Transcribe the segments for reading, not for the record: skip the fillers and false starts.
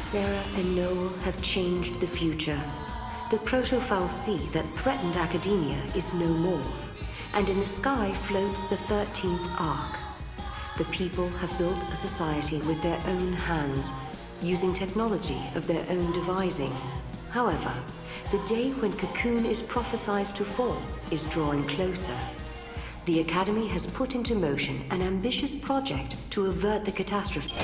Sarah and Noel have changed the future. The proto-fal'Cie that threatened academia is no more, and in the sky floats the 13th Ark. The people have built a society with their own hands, using technology of their own devising. However, the day when Cocoon is prophesied to fall is drawing closer. The Academy has put into motion an ambitious project to avert the catastrophe.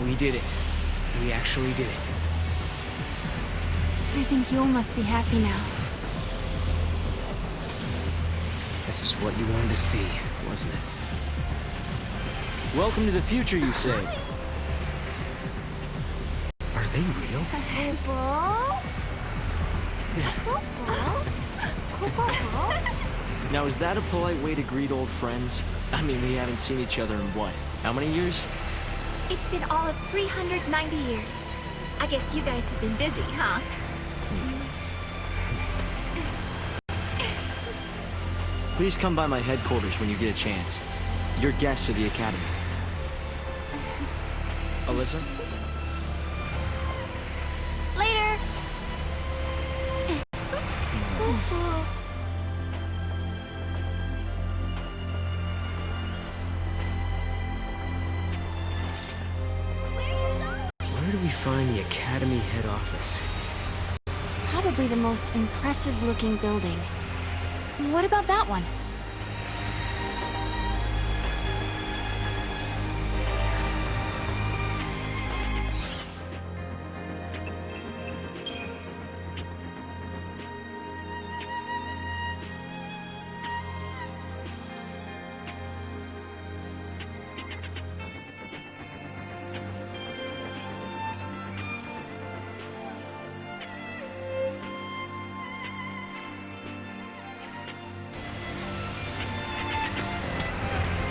We did it. We actually did it. I think Yule must be happy now. This is what you wanted to see, wasn't it? Welcome to the future, you say. Are they real? Now, is that a polite way to greet old friends? I mean, we haven't seen each other in what? How many years? It's been all of 390 years. I guess you guys have been busy, huh? Please come by my headquarters when you get a chance. You're guests of the Academy. Alyssa? Later! Where do we find the Academy head office? It's probably the most impressive-looking building. What about that one?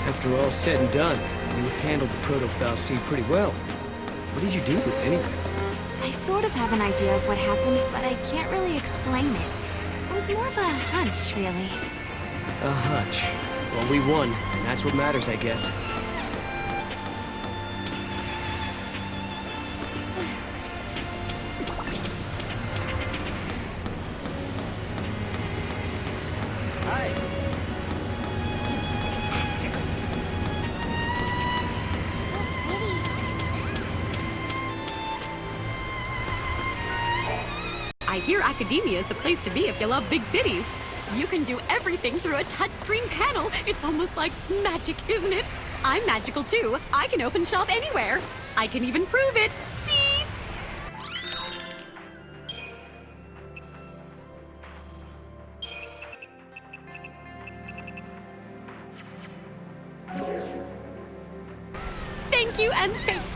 After all said and done, you handled the proto-fal'Cie pretty well. What did you do with it anyway? I sort of have an idea of what happened, but I can't really explain it. It was more of a hunch, really. A hunch. Well, we won, and that's what matters, I guess. I hear academia is the place to be if you love big cities. You can do everything through a touchscreen panel. It's almost like magic, isn't it? I'm magical too. I can open shop anywhere. I can even prove it. See? Thank you and thank you.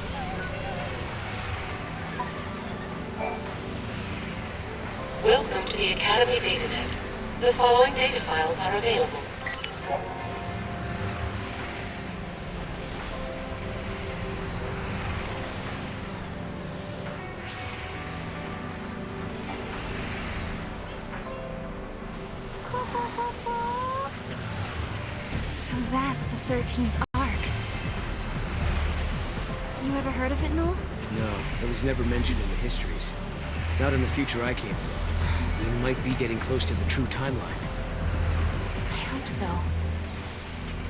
Welcome to the Academy DataNet. The following data files are available. So that's the 13th Ark. You ever heard of it, Noel? No, it was never mentioned in the histories. Not in the future I came from. We might be getting close to the true timeline. I hope so.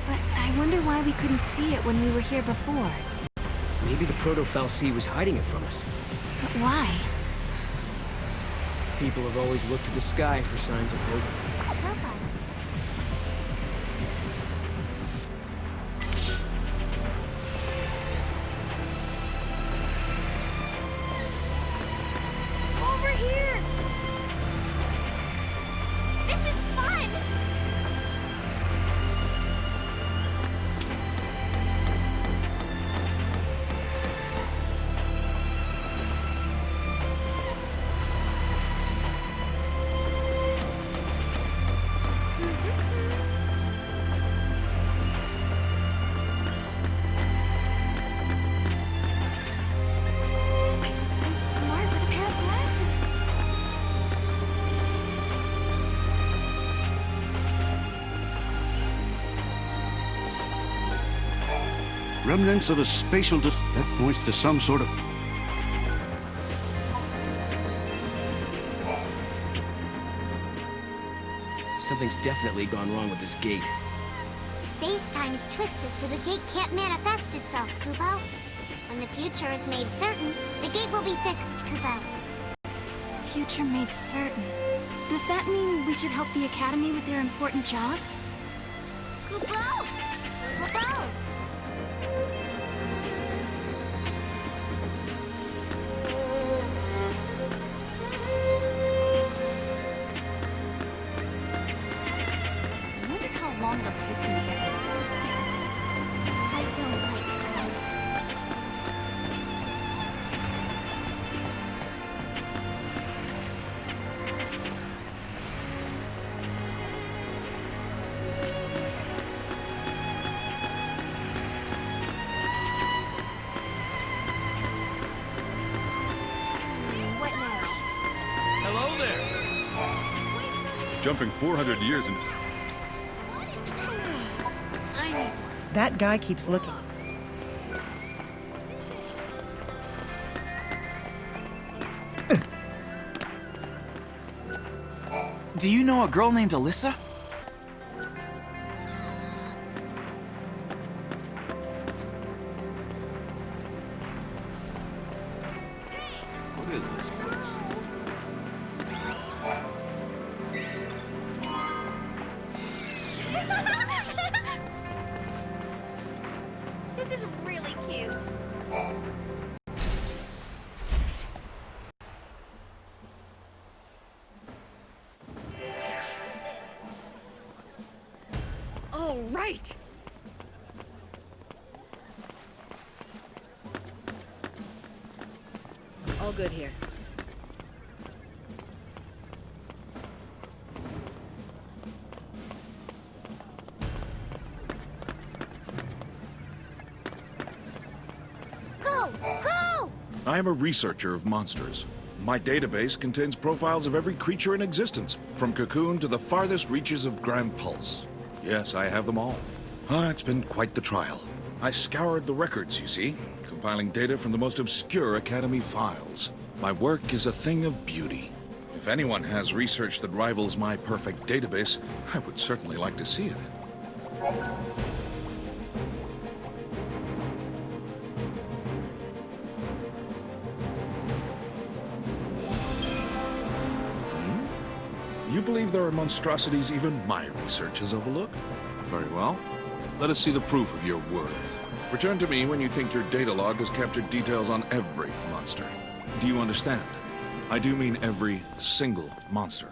But I wonder why we couldn't see it when we were here before. Maybe the proto-fal'Cie was hiding it from us. But why? People have always looked to the sky for signs of hope. Over here! This is fun! So smart with a pair of glasses. Remnants of a spatial that points to some sort of... Something's definitely gone wrong with this gate. Space-time is twisted so the gate can't manifest itself, Kupo. When the future is made certain, the gate will be fixed, Kupo. Future made certain. Does that mean we should help the Academy with their important job? Kupo! Kupo! I wonder how long it'll take them to get rid of this place. I don't like crowds. What now? Hello there! Jumping 400 years in... That guy keeps looking. Do you know a girl named Alyssa? What is this place? This is really cute. All right! All good here. Go! Go! I am a researcher of monsters. My database contains profiles of every creature in existence, from Cocoon to the farthest reaches of Grand Pulse. Yes, I have them all. It's been quite the trial. I scoured the records, you see, compiling data from the most obscure Academy files. My work is a thing of beauty. If anyone has research that rivals my perfect database, I would certainly like to see it. You believe there are monstrosities even my research has overlooked? Very well. Let us see the proof of your words. Return to me when you think your data log has captured details on every monster. Do you understand? I do mean every single monster.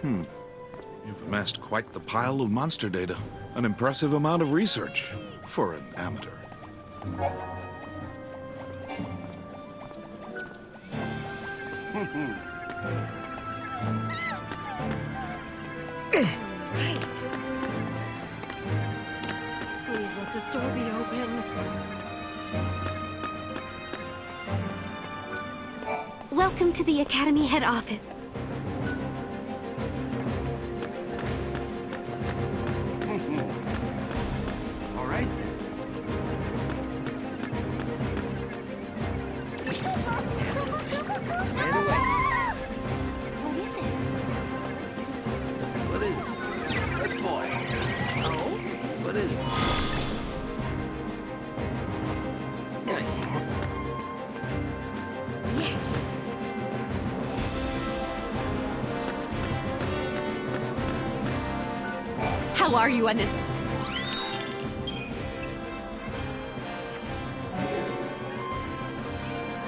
You've amassed quite the pile of monster data. An impressive amount of research for an amateur. Right. Please let this door be open. Welcome to the Academy head office. All right then. What is it? What is it? Good boy. Oh? What is it? Nice. Yes! How are you on this?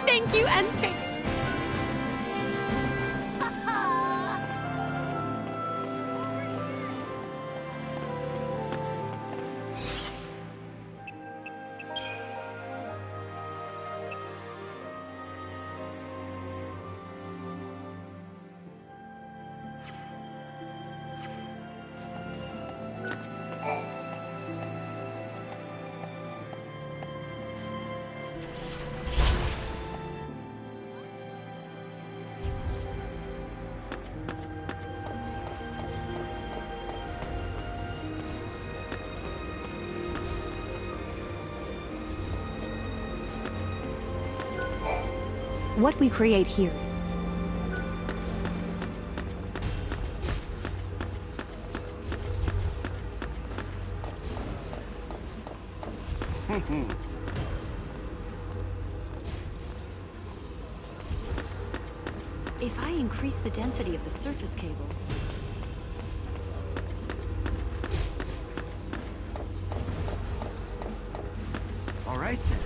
Thank you, and thank... What we create here. If I increase the density of the surface cables... All right then.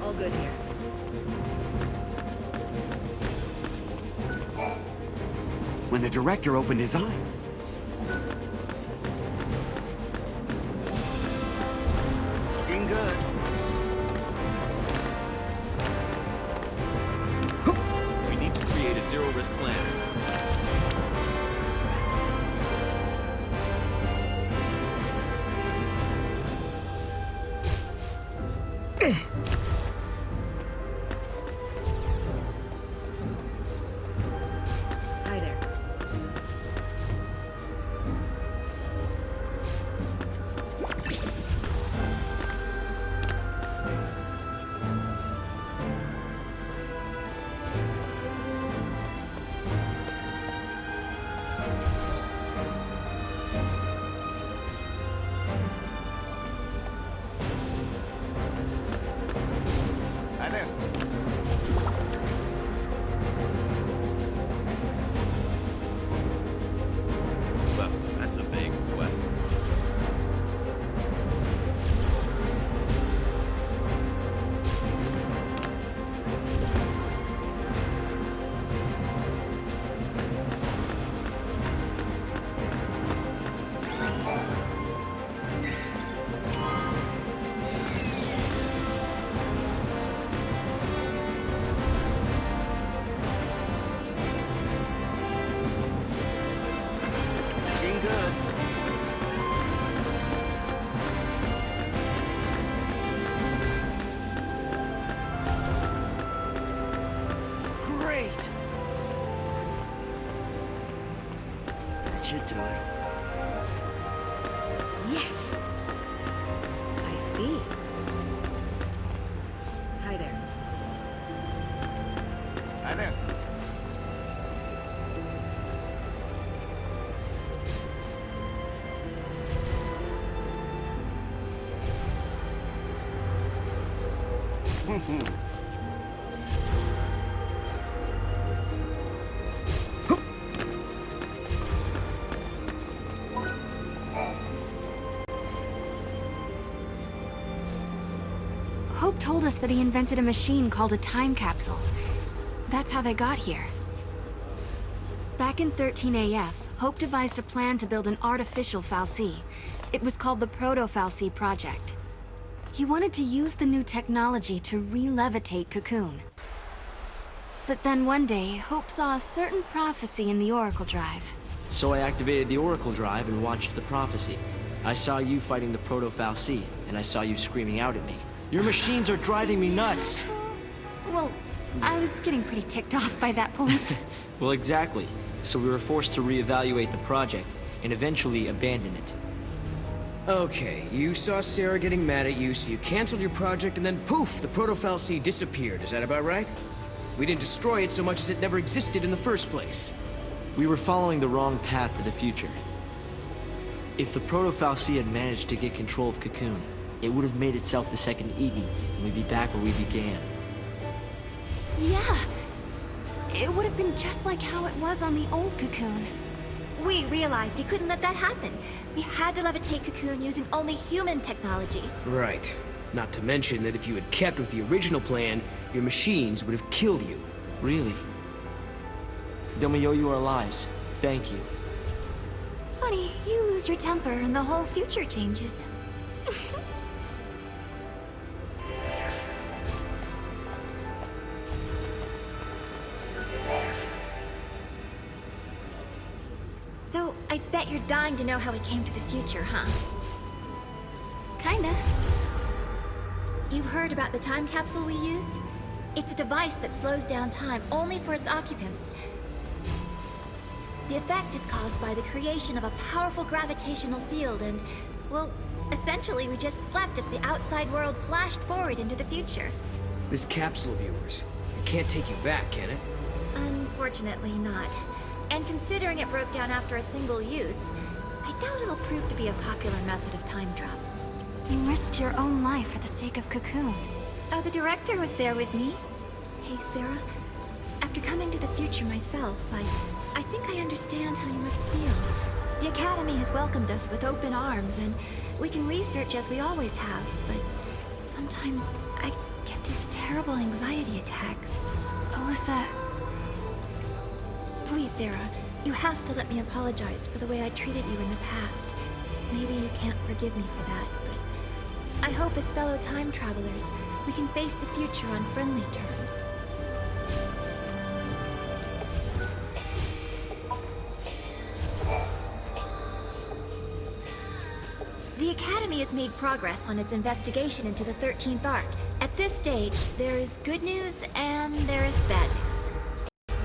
All good here. When the director opened his eye. Looking good. We need to create a zero-risk plan. Hi there. Hi there. Well, that's a vague request. Looking good. Great. That should do it. Yes! I see. Hi there. Hi there. Hope told us that he invented a machine called a time capsule. That's how they got here. Back in 13AF, Hope devised a plan to build an artificial Fal'Cie. It was called the Proto-Fal'Cie Project. He wanted to use the new technology to re-levitate Cocoon. But then one day, Hope saw a certain prophecy in the Oracle Drive. So I activated the Oracle Drive and watched the prophecy. I saw you fighting the Proto-Fal'Cie, and I saw you screaming out at me. Your machines are driving me nuts! Well, I was getting pretty ticked off by that point. Well, exactly. So we were forced to reevaluate the project, and eventually abandon it. Okay, you saw Sarah getting mad at you, so you canceled your project, and then poof, the Proto-Fal'C disappeared. Is that about right? We didn't destroy it so much as it never existed in the first place. We were following the wrong path to the future. If the Proto-Fal'C had managed to get control of Cocoon, it would have made itself the second Eden, and we'd be back where we began. Yeah. It would have been just like how it was on the old Cocoon. We realized we couldn't let that happen. We had to levitate Cocoon using only human technology. Right. Not to mention that if you had kept with the original plan, your machines would have killed you. Really? Then we owe you our lives. Thank you. Funny, you lose your temper and the whole future changes. So, I bet you're dying to know how we came to the future, huh? Kinda. You've heard about the time capsule we used? It's a device that slows down time only for its occupants. The effect is caused by the creation of a powerful gravitational field and, well, essentially we just slept as the outside world flashed forward into the future. This capsule of yours, it can't take you back, can it? Unfortunately not. And considering it broke down after a single use, I doubt it'll prove to be a popular method of time travel. You risked your own life for the sake of Cocoon. Oh, the director was there with me. Hey, Sarah. After coming to the future myself, I think I understand how you must feel. The Academy has welcomed us with open arms, and we can research as we always have, but sometimes I get these terrible anxiety attacks. Alyssa... Please, Sarah, you have to let me apologize for the way I treated you in the past. Maybe you can't forgive me for that, but I hope as fellow time travelers, we can face the future on friendly terms. The Academy has made progress on its investigation into the 13th Ark. At this stage, there is good news and there is bad news.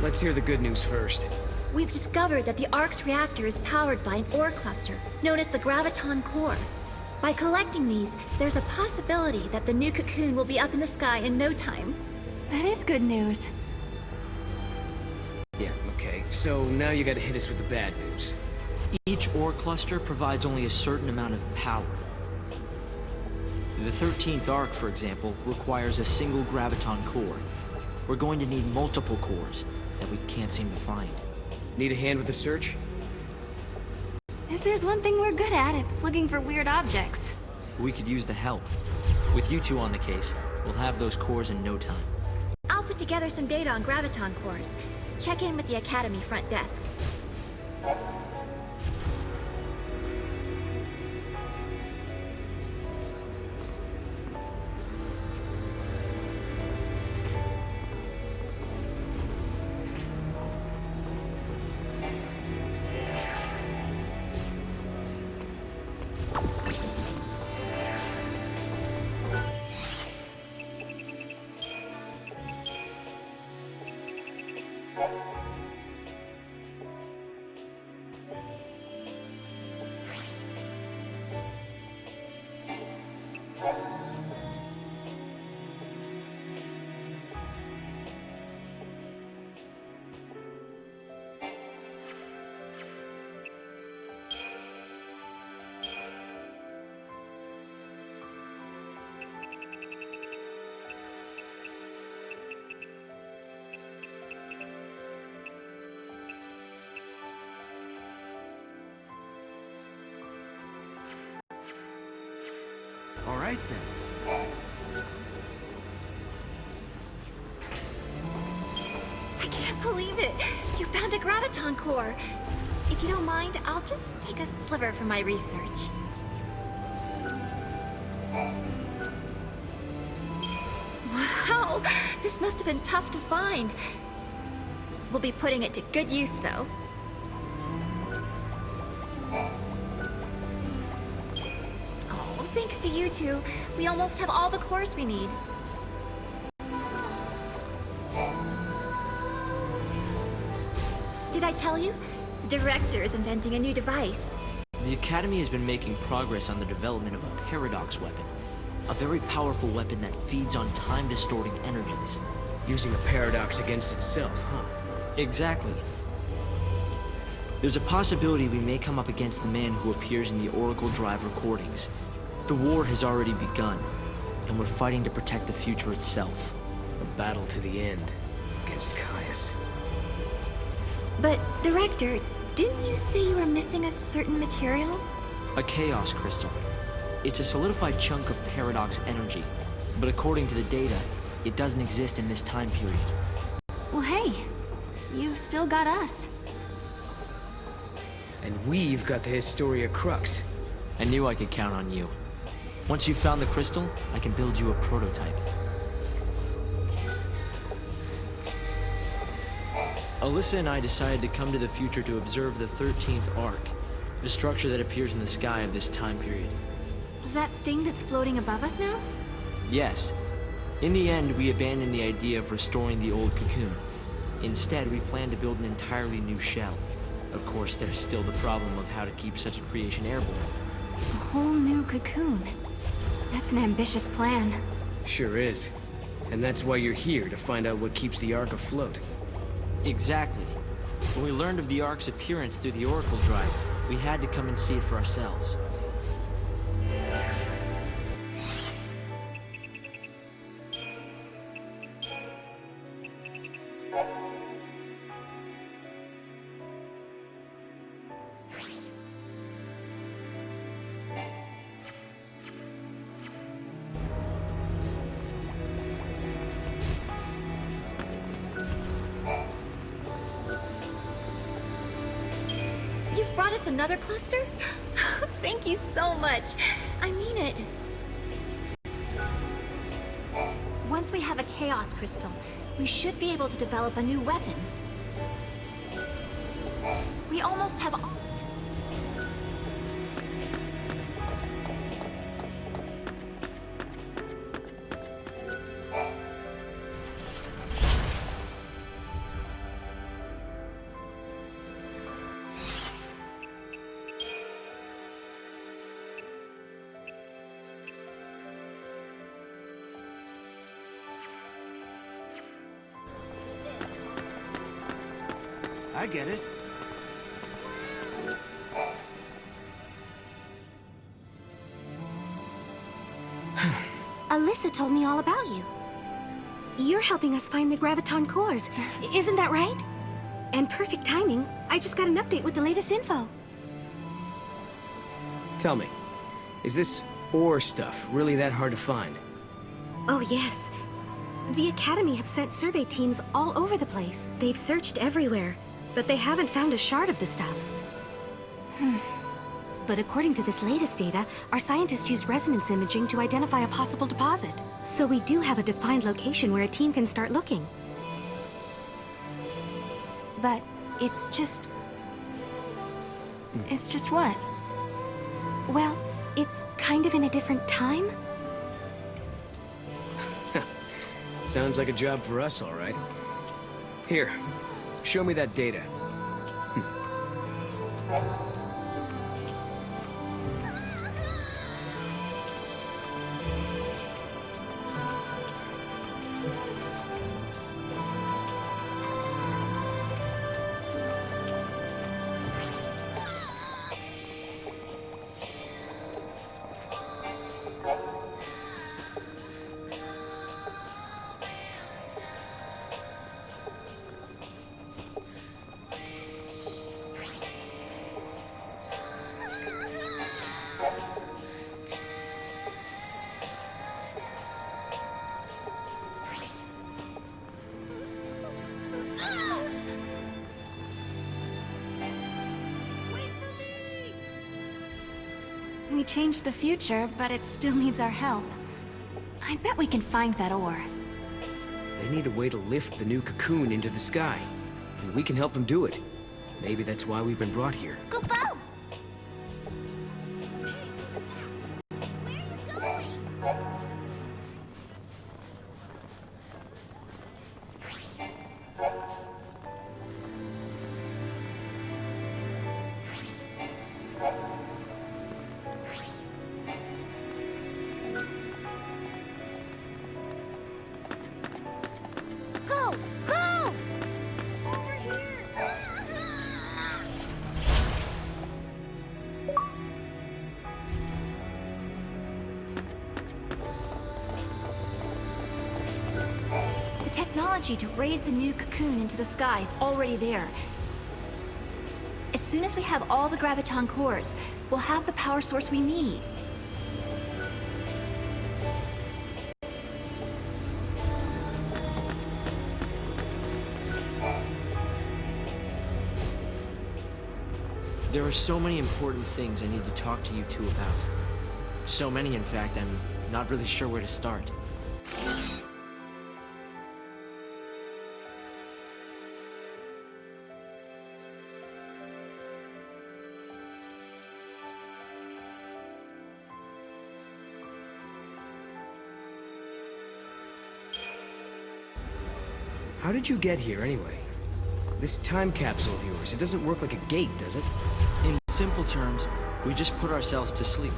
Let's hear the good news first. We've discovered that the Ark's reactor is powered by an ore cluster, known as the Graviton Core. By collecting these, there's a possibility that the new Cocoon will be up in the sky in no time. That is good news. Yeah, okay. So now you gotta hit us with the bad news. Each ore cluster provides only a certain amount of power. The 13th Ark, for example, requires a single Graviton core. We're going to need multiple cores that we can't seem to find. Need a hand with the search? If there's one thing we're good at, it's looking for weird objects. We could use the help. With you two on the case, we'll have those cores in no time. I'll put together some data on Graviton cores. Check in with the Academy front desk. All right, then. I can't believe it! You found a Graviton core! If you don't mind, I'll just take a sliver from my research. Wow! This must have been tough to find. We'll be putting it to good use, though. Oh, thanks to you two, we almost have all the cores we need. Did I tell you? The director is inventing a new device. The Academy has been making progress on the development of a paradox weapon. A very powerful weapon that feeds on time-distorting energies. Using a paradox against itself, huh? Exactly. There's a possibility we may come up against the man who appears in the Oracle Drive recordings. The war has already begun, and we're fighting to protect the future itself. A battle to the end, against Caius. But, Director, didn't you say you were missing a certain material? A Chaos Crystal. It's a solidified chunk of paradox energy, but according to the data, it doesn't exist in this time period. Well, hey, you've still got us. And we've got the Historia Crux. I knew I could count on you. Once you've found the crystal, I can build you a prototype. Alyssa and I decided to come to the future to observe the 13th Arc, the structure that appears in the sky of this time period. That thing that's floating above us now? Yes. In the end, we abandoned the idea of restoring the old cocoon. Instead, we plan to build an entirely new shell. Of course, there's still the problem of how to keep such a creation airborne. A whole new cocoon. That's an ambitious plan. Sure is. And that's why you're here, to find out what keeps the Ark afloat. Exactly. When we learned of the Ark's appearance through the Oracle Drive, we had to come and see it for ourselves. You've brought us another cluster? Thank you so much. I mean it. Once we have a Chaos Crystal, we should be able to develop a new weapon. We almost have all... I get it. Alyssa told me all about you. You're helping us find the graviton cores, isn't that right? And perfect timing, I just got an update with the latest info. Tell me, is this ore stuff really that hard to find? Oh yes. The Academy have sent survey teams all over the place. They've searched everywhere, but they haven't found a shard of the stuff. But according to this latest data, our scientists use resonance imaging to identify a possible deposit. So we do have a defined location where a team can start looking. But it's just... It's just what? Well, it's kind of in a different time. Sounds like a job for us, all right. Here, show me that data. We changed the future, but it still needs our help. I bet we can find that ore. They need a way to lift the new cocoon into the sky, and we can help them do it. Maybe that's why we've been brought here. Kupo! Where are you going? The technology to raise the new cocoon into the sky is already there. As soon as we have all the graviton cores, we'll have the power source we need. There are so many important things I need to talk to you two about. So many, in fact, I'm not really sure where to start. How did you get here, anyway? This time capsule of yours, it doesn't work like a gate, does it? In simple terms, we just put ourselves to sleep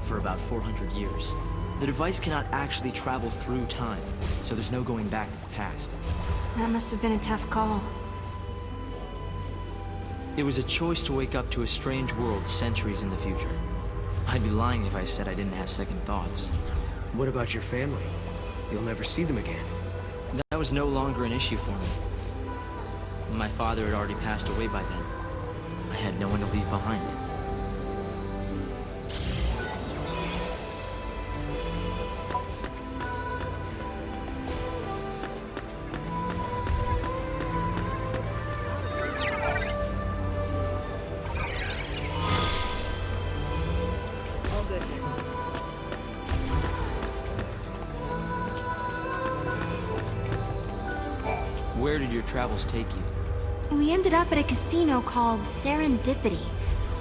for about 400 years. The device cannot actually travel through time, so there's no going back to the past. That must have been a tough call. It was a choice to wake up to a strange world centuries in the future. I'd be lying if I said I didn't have second thoughts. What about your family? You'll never see them again. That was no longer an issue for me. My father had already passed away by then. I had no one to leave behind. All good here. Where did your travels take you? We ended up at a casino called Serendipity.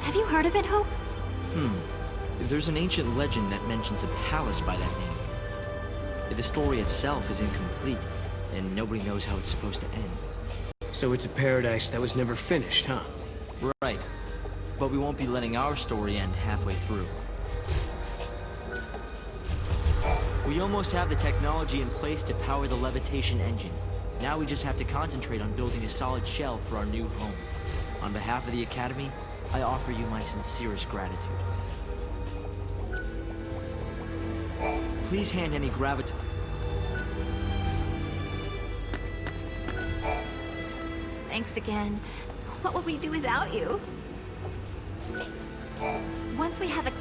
Have you heard of it, Hope? There's an ancient legend that mentions a palace by that name. The story itself is incomplete, and nobody knows how it's supposed to end. So it's a paradise that was never finished, huh? Right. But we won't be letting our story end halfway through. We almost have the technology in place to power the levitation engine. Now we just have to concentrate on building a solid shell for our new home. On behalf of the Academy, I offer you my sincerest gratitude. Please hand any graviton. Thanks again. What would we do without you? Once we have a